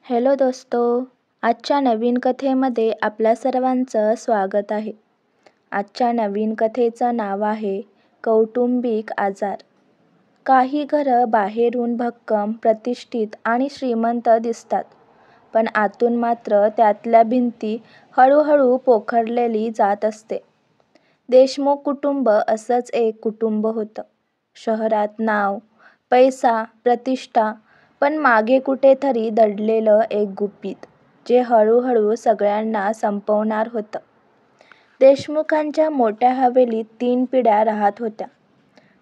Hello दोस्तो, आजच्या नवीन कथेमध्ये आपल्या सर्वांचं स्वागत आहे. आजच्या नवीन कथेचं नाव आहे कौटुंबिक आजार. काही घरं बाहेरून भक्कम, प्रतिष्ठित आणि श्रीमंत दिसतात, पण आतून मात्र त्यातल्या भिंती हळूहळू पोखरलेली जात असते. देशमुख कुटुंब असंच एक कुटुंब होतं. शहरात नाव, पैसा, प्रतिष्ठा, पण मागे कुठेतरी दडलेलं एक गुपित, जे हळूहळू सगळ्यांना संपवणार होतं. देशमुखांच्या मोठ्या हवेलीत 3 पिढ्या राहत होत्या.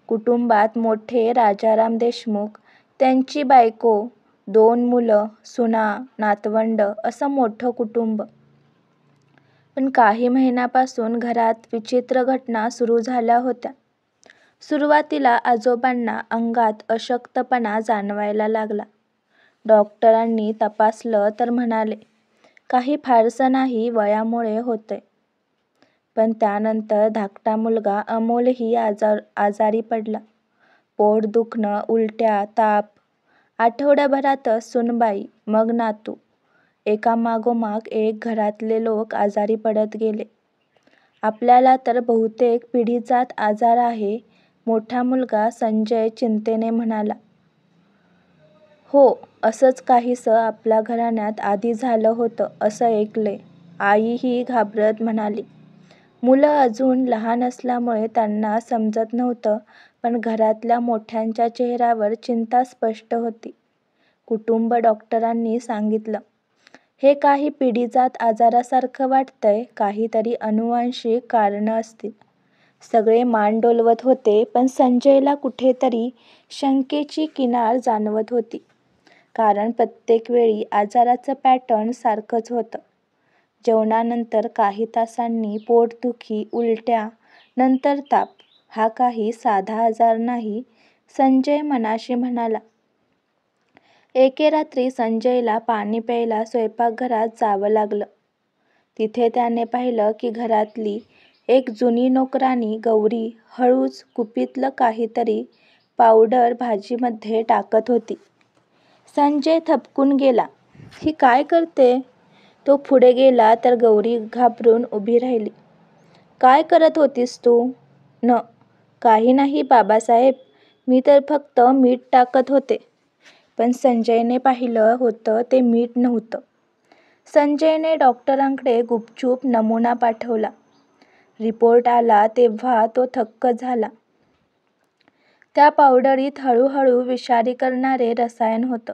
कुटुंबात मोठे राजाराम देशमुख, त्यांची बायको, 2 मुलं, सुना, नातवंड असं मोठं कुटुंब. पण काही महिन्यापासून घरात विचित्र घटना सुरू झाल्या होत्या. सुरुवातीला आजोबांना अंगात अशक्तपणा जाणवायला लागला. डॉक्टरांनी तपासलं तर म्हणाले, काही फारसं नाही, वयामुळे होतंय. पण त्यानंतर धाकटा मुलगा अमोलही आजारी पडला. पोट दुखणं, उलट्या, ताप. आठवड्याभरातच सुनबाई, मग नातू. एकामागोमाग एक घरातले लोक आजारी पडत गेले. आपल्याला तर बहुतेक पिढीजात आजार आहे, मोठा मुलगा संजय चिंतेने म्हणाला. हो, असंच काहीसं आपल्या घराण्यात आधी झालं होतं असं ऐकलंय, आईही घाबरत म्हणाली. मुलं अजून लहान असल्यामुळे त्यांना समजत नव्हतं, पण घरातल्या मोठ्यांच्या चेहऱ्यावर चिंता स्पष्ट होती. कुटुंब डॉक्टरांनी सांगितलं, हे काही पिढीजात आजारासारखं वाटतंय, काहीतरी अनुवांशिक कारणं असतील. सगळे मान डोलवत होते, पण संजयला कुठेतरी शंकेची किनार जाणवत होती. कारण प्रत्येक वेळी आजाराचं पॅटर्न सारखंच होतं. जेवणानंतर काही तासांनी पोटदुखी, उलट्या, नंतर ताप. हा काही साधा आजार नाही, संजय मनाशी म्हणाला. एके रात्री संजयला पाणी प्यायला स्वयंपाकघरात जावं लागलं. तिथे त्याने पाहिलं की घरातली एक जुनी नोकराणी गौरी हळूच कुपीतलं काहीतरी पावडर भाजीमध्ये टाकत होती. संजय थबकून गेला. ही काय करते? तो पुढे गेला तर गौरी घाबरून उभी राहिली. काय करत होतीस तू? काही नाही बाबासाहेब, मी तर फक्त मीठ टाकत होते. पण संजयने पाहिलं होतं ते मीठ नव्हतं. संजयने डॉक्टरांकडे गुपचूप नमुना पाठवला. रिपोर्ट आला तेव्हा तो थक्क झाला. त्या पावडरीत हळूहळू विषारी करणारे रसायन होतं.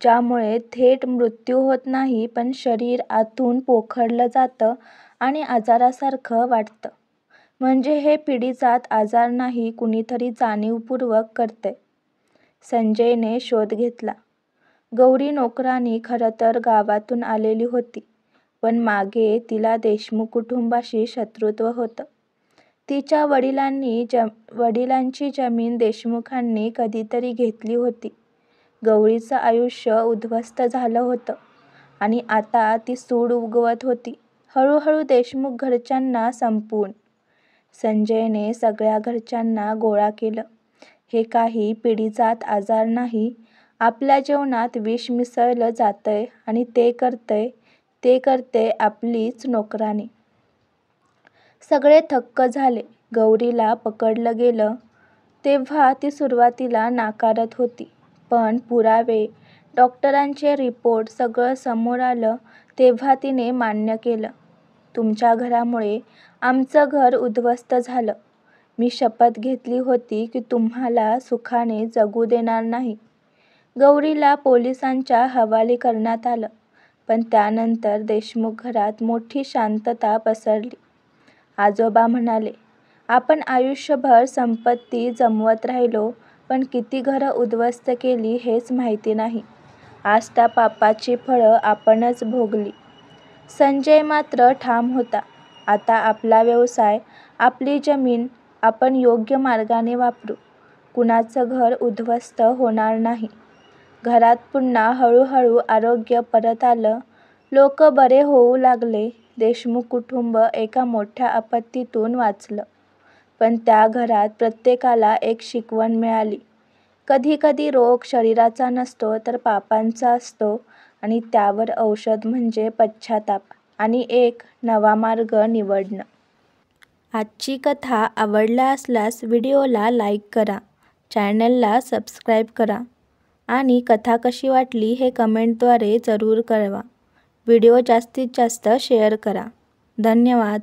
ज्यामुळे थेट मृत्यू होत नाही, पण शरीर आतून पोखरलं जातं आणि आजारासारखं वाटतं. म्हणजे हे पिढीजात आजार नाही, कुणीतरी जाणीवपूर्वक करतंय. संजयने शोध घेतला. गौरी नोकराणी खरं तर गावातून आलेली होती, पण मागे तिला देशमुख कुटुंबाशी शत्रुत्व होतं. तिच्या वडिलांची जमीन देशमुखांनी कधीतरी घेतली होती. गौरीचं आयुष्य उद्ध्वस्त झालं होतं आणि आता ती सूड उगवत होती, हळूहळू देशमुख घरच्यांना संपवून. संजयने सगळ्या घरच्यांना गोळा केलं. हे काही पिढीजात आजार नाही, आपल्या जेवणात विष मिसळलं जातंय आणि ते करते आपलीच नोकराणी. सगळे थक्क झाले. गौरीला पकडलं गेलं तेव्हा ती सुरुवातीला नाकारत होती, पण पुरावे, डॉक्टरांचे रिपोर्ट सगळं समोर आलं तेव्हा तिने मान्य केलं. तुमच्या घरामुळे आमचं घर उद्ध्वस्त झालं. मी शपथ घेतली होती की तुम्हाला सुखाने जगू देणार नाही. गौरीला पोलिसांच्या हवाली करण्यात आलं, पण त्यानंतर देशमुख घरात मोठी शांतता पसरली. आजोबा म्हणाले, आपण आयुष्यभर संपत्ती जमवत राहिलो, पण किती घरं उद्ध्वस्त केली हेच माहिती नाही. आज त्या पापाची फळं आपणच भोगली. संजय मात्र ठाम होता. आता आपला व्यवसाय, आपली जमीन आपण योग्य मार्गाने वापरू. कुणाचं घर उद्ध्वस्त होणार नाही. घरात पुन्हा हळूहळू आरोग्य परत आलं. लोक बरे होऊ लागले. देशमुख कुटुंब एका मोठ्या आपत्तीतून वाचलं. पण त्या घरात प्रत्येकाला एक शिकवण मिळाली. कधीकधी रोग शरीराचा नसतो तर पापांचा असतो आणि त्यावर औषध म्हणजे पश्चाताप आणि एक नवा मार्ग निवडणं. आजची कथा आवडला असल्यास व्हिडिओला लाईक करा, चॅनलला सबस्क्राईब करा आणि कथा कशी वाटली हे कमेंटद्वारे जरूर कळवा. व्हिडिओ जास्तीत जास्त शेअर करा. धन्यवाद.